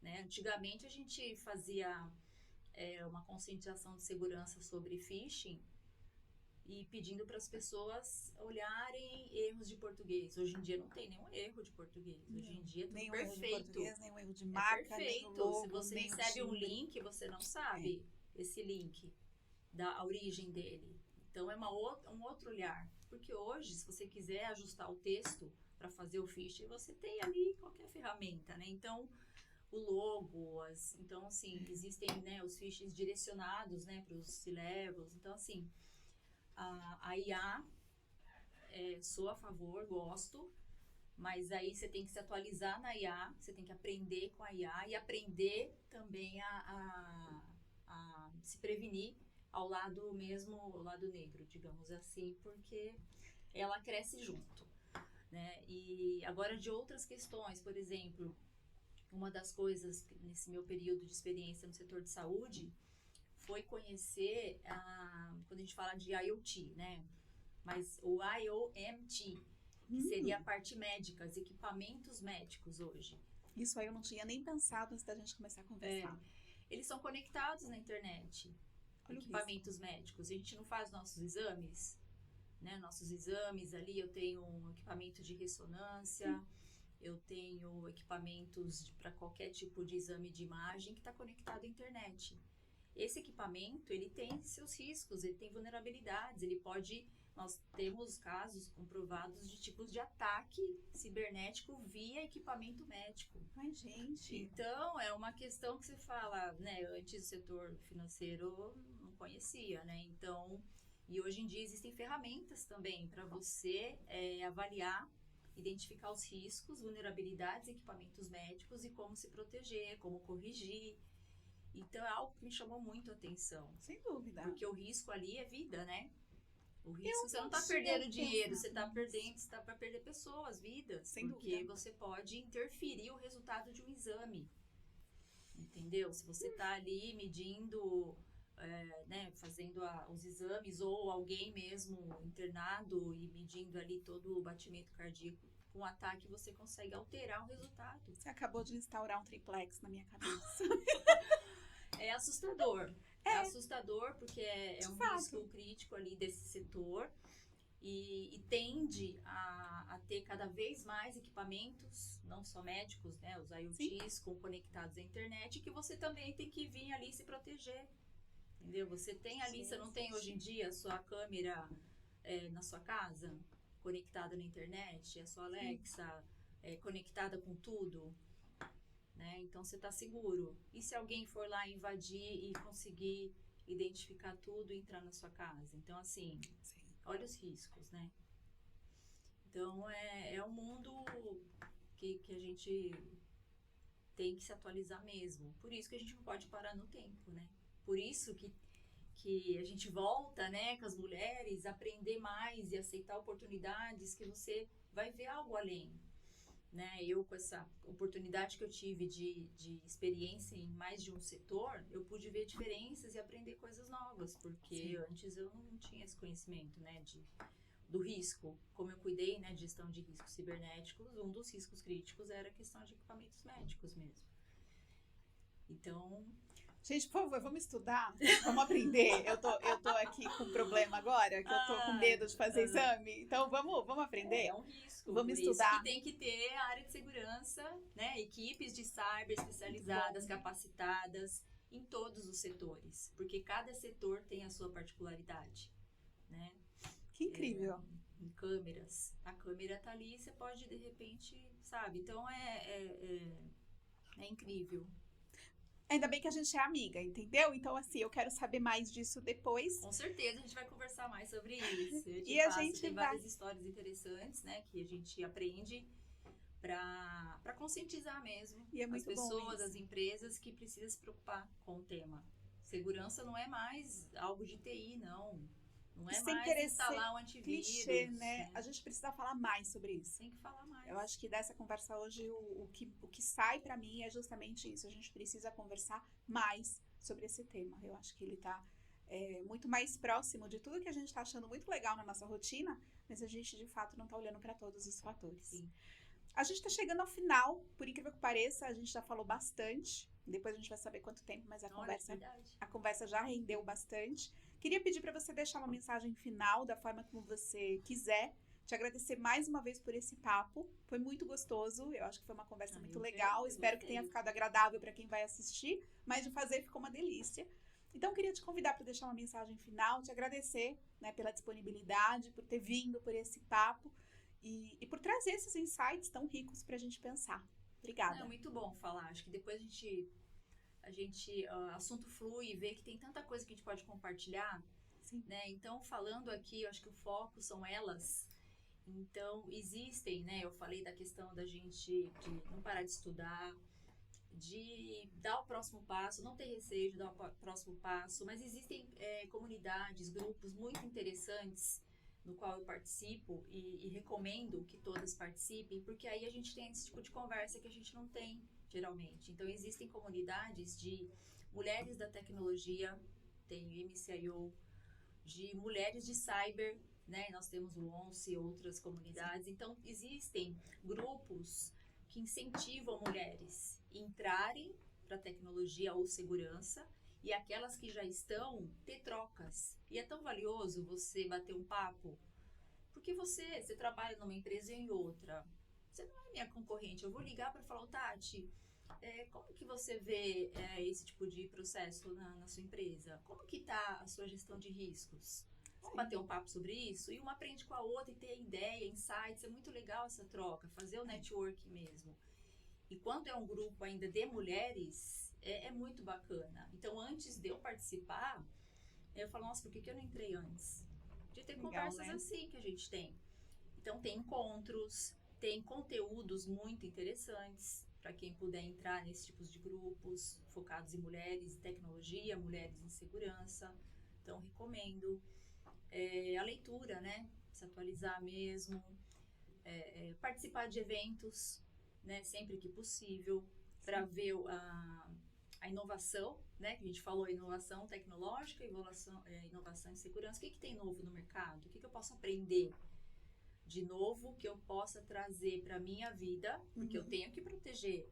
né? Antigamente, a gente fazia uma conscientização de segurança sobre phishing e pedindo para as pessoas olharem erros de português. Hoje em dia não tem nenhum erro de português. Hoje em dia é tudo nenhum perfeito. Erro de português, nenhum erro de marca, nem o perfeito. logo, Se você nem recebe um timbre. link, você não sabe esse link, a origem dele. Então é um outro olhar. Porque hoje, se você quiser ajustar o texto para fazer o phishing, você tem ali qualquer ferramenta, né? Então, o logo, então assim, existem, né, os phishings direcionados, né, para os C-levels. Então assim, a IA, sou a favor, gosto, mas aí você tem que se atualizar na IA, você tem que aprender com a IA e aprender também a se prevenir ao lado mesmo, ao lado negro, digamos assim, porque ela cresce junto, né? E agora de outras questões, por exemplo, uma das coisas nesse meu período de experiência no setor de saúde foi conhecer, quando a gente fala de IoT, né? Mas o IoMT, que seria a parte médica, os equipamentos médicos hoje. Isso aí eu não tinha nem pensado antes da gente começar a conversar. Eles são conectados na internet, equipamentos médicos. A gente não faz nossos exames, né? Nossos exames ali, eu tenho um equipamento de ressonância, eu tenho equipamentos para qualquer tipo de exame de imagem que está conectado à internet. Esse equipamento, ele tem seus riscos, ele tem vulnerabilidades, nós temos casos comprovados de tipos de ataque cibernético via equipamento médico. Ai, gente. Então, é uma questão que você fala, né, antes o setor financeiro não conhecia, né, então, e hoje em dia existem ferramentas também para você avaliar, identificar os riscos, vulnerabilidades, equipamentos médicos e como se proteger, como corrigir. Então, é algo que me chamou muito a atenção. Sem dúvida. Porque o risco ali é vida, né? O risco, você não está perdendo dinheiro, você está para perder pessoas, vidas. Sem porque dúvida. você pode interferir o resultado de um exame. Entendeu? Se você está ali medindo, né, fazendo os exames, ou alguém mesmo internado e medindo ali todo o batimento cardíaco, com um ataque você consegue alterar o resultado. Você acabou de instaurar um triplex na minha cabeça. É assustador. É assustador porque é um risco crítico ali desse setor e tende a ter cada vez mais equipamentos, não só médicos, né, os IoTs conectados à internet, que você também tem que vir ali se proteger, entendeu? Você tem ali, você não tem hoje em dia a sua câmera na sua casa, conectada na internet, a sua Alexa conectada com tudo, né? Então você está seguro. E se alguém for lá invadir e conseguir identificar tudo e entrar na sua casa? Então, assim, olha os riscos, né? Então, é um mundo que a gente tem que se atualizar mesmo. Por isso que a gente não pode parar no tempo, né? Por isso que a gente volta, né, com as mulheres, aprender mais e aceitar oportunidades que você vai ver algo além. Né, eu com essa oportunidade que eu tive de experiência em mais de um setor, eu pude ver diferenças e aprender coisas novas, porque antes eu não tinha esse conhecimento, né, do risco. Como eu cuidei, né, de gestão de riscos cibernéticos, um dos riscos críticos era a questão de equipamentos médicos mesmo. Então... Gente, por favor, vamos estudar? Vamos aprender? Eu tô aqui com um problema agora, que eu tô com medo de fazer exame. Então, vamos aprender? É um risco. Vamos por estudar. Isso que tem que ter a área de segurança, né? Equipes de cyber especializadas, capacitadas em todos os setores. Porque cada setor tem a sua particularidade, né? Que incrível. Em câmeras. A câmera tá ali, você pode, de repente, sabe? Então, é incrível. Ainda bem que a gente é amiga, entendeu? Então, assim, eu quero saber mais disso depois. Com certeza, a gente vai conversar mais sobre isso. E a gente tem várias histórias interessantes, né? Que a gente aprende para conscientizar mesmo e é muito as pessoas, bom as empresas que precisam se preocupar com o tema. Segurança não é mais algo de TI, não. Não é sem mais querer instalar ser um antivírus. clichê, né? A gente precisa falar mais sobre isso. Tem que falar mais. Eu acho que dessa conversa hoje, o que sai pra mim é justamente isso. A gente precisa conversar mais sobre esse tema. Eu acho que ele tá muito mais próximo de tudo que a gente tá achando muito legal na nossa rotina, mas a gente, de fato, não tá olhando para todos os fatores. Sim. A gente tá chegando ao final, por incrível que pareça, a gente já falou bastante. Depois a gente vai saber quanto tempo, mas a conversa já rendeu bastante. Queria pedir para você deixar uma mensagem final da forma como você quiser. Te agradecer mais uma vez por esse papo. Foi muito gostoso. Eu acho que foi uma conversa muito legal. Espero que tenha ficado agradável para quem vai assistir, mas de fazer ficou uma delícia. Então, eu queria te convidar para deixar uma mensagem final, te agradecer, né, pela disponibilidade, por ter vindo por esse papo e por trazer esses insights tão ricos para a gente pensar. Obrigada. É muito bom falar. Acho que depois assunto flui e vê que tem tanta coisa que a gente pode compartilhar. Sim. Né? Então, falando aqui, eu acho que o foco são elas. Então, existem, né? Eu falei da questão da gente de não parar de estudar, de dar o próximo passo, não ter receio de dar o próximo passo, mas existem comunidades, grupos muito interessantes no qual eu participo e recomendo que todas participem, porque aí a gente tem esse tipo de conversa que a gente não tem geralmente. Então, existem comunidades de mulheres da tecnologia, tem o MCIO, de mulheres de cyber, né? Nós temos o ONCE e outras comunidades. Então, existem grupos que incentivam mulheres a entrarem para a tecnologia ou segurança e aquelas que já estão, ter trocas. E é tão valioso você bater um papo, porque você trabalha numa empresa e em outra. Você não é minha concorrente. Eu vou ligar para falar, Tati, como que você vê esse tipo de processo na sua empresa? Como que está a sua gestão de riscos? Vamos bater um papo sobre isso? E uma aprende com a outra e ter ideia, insights. É muito legal essa troca, fazer o network mesmo. E quando é um grupo ainda de mulheres, é muito bacana. Então, antes de eu participar, eu falo, nossa, por que eu não entrei antes? De ter conversas assim que a gente tem. Então, tem encontros, tem conteúdos muito interessantes para quem puder entrar nesses tipos de grupos focados em mulheres em tecnologia, mulheres em segurança. Então, recomendo. A leitura, né? Se atualizar mesmo. Participar de eventos, né? Sempre que possível, para ver a inovação, né? Que a gente falou, inovação tecnológica, inovação em segurança. O que tem novo no mercado? O que eu posso aprender de novo que eu possa trazer para a minha vida? Porque eu tenho que proteger,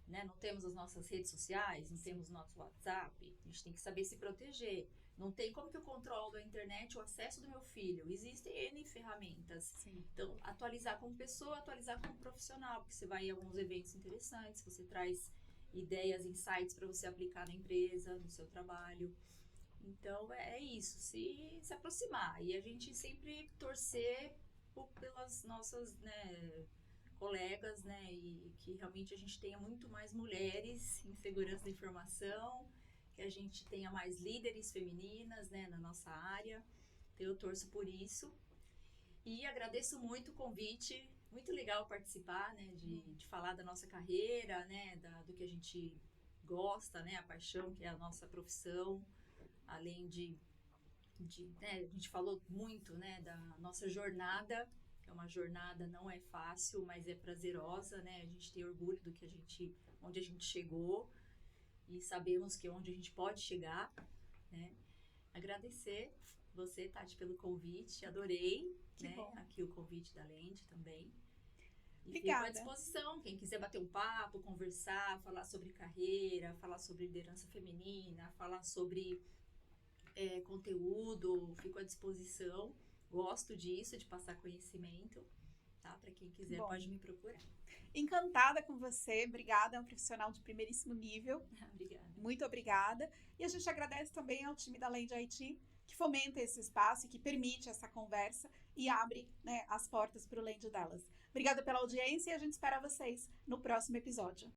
né? Não temos as nossas redes sociais, não temos nosso WhatsApp. A gente tem que saber se proteger. Não tem como que eu controlo a internet, o acesso do meu filho. Existem N ferramentas. Sim. Então, atualizar como pessoa, atualizar como profissional, porque você vai em alguns eventos interessantes, você traz ideias, insights para você aplicar na empresa, no seu trabalho. Então, é isso, se aproximar. E a gente sempre torcer pelas nossas, né, colegas, né, e que realmente a gente tenha muito mais mulheres em segurança da informação, que a gente tenha mais líderes femininas, né, na nossa área. Então, eu torço por isso. E agradeço muito o convite. Muito legal participar, né, de falar da nossa carreira, né, do que a gente gosta, né, a paixão que é a nossa profissão. Além né, a gente falou muito, né, da nossa jornada, que é uma jornada, não é fácil, mas é prazerosa, né, a gente tem orgulho do que onde a gente chegou. E sabemos que onde a gente pode chegar, né? Agradecer você, Tati, pelo convite. Adorei, né? Aqui o convite da Lente também. E obrigada. Fico à disposição. Quem quiser bater um papo, conversar, falar sobre carreira, falar sobre liderança feminina, falar sobre conteúdo, fico à disposição. Gosto disso, de passar conhecimento. Tá? Para quem quiser, pode me procurar. Encantada com você, obrigada, é um profissional de primeiríssimo nível. Obrigada. Muito obrigada. E a gente agradece também ao time da Lente IT, que fomenta esse espaço e que permite essa conversa e abre, né, as portas para o Lente delas. Obrigada pela audiência e a gente espera vocês no próximo episódio.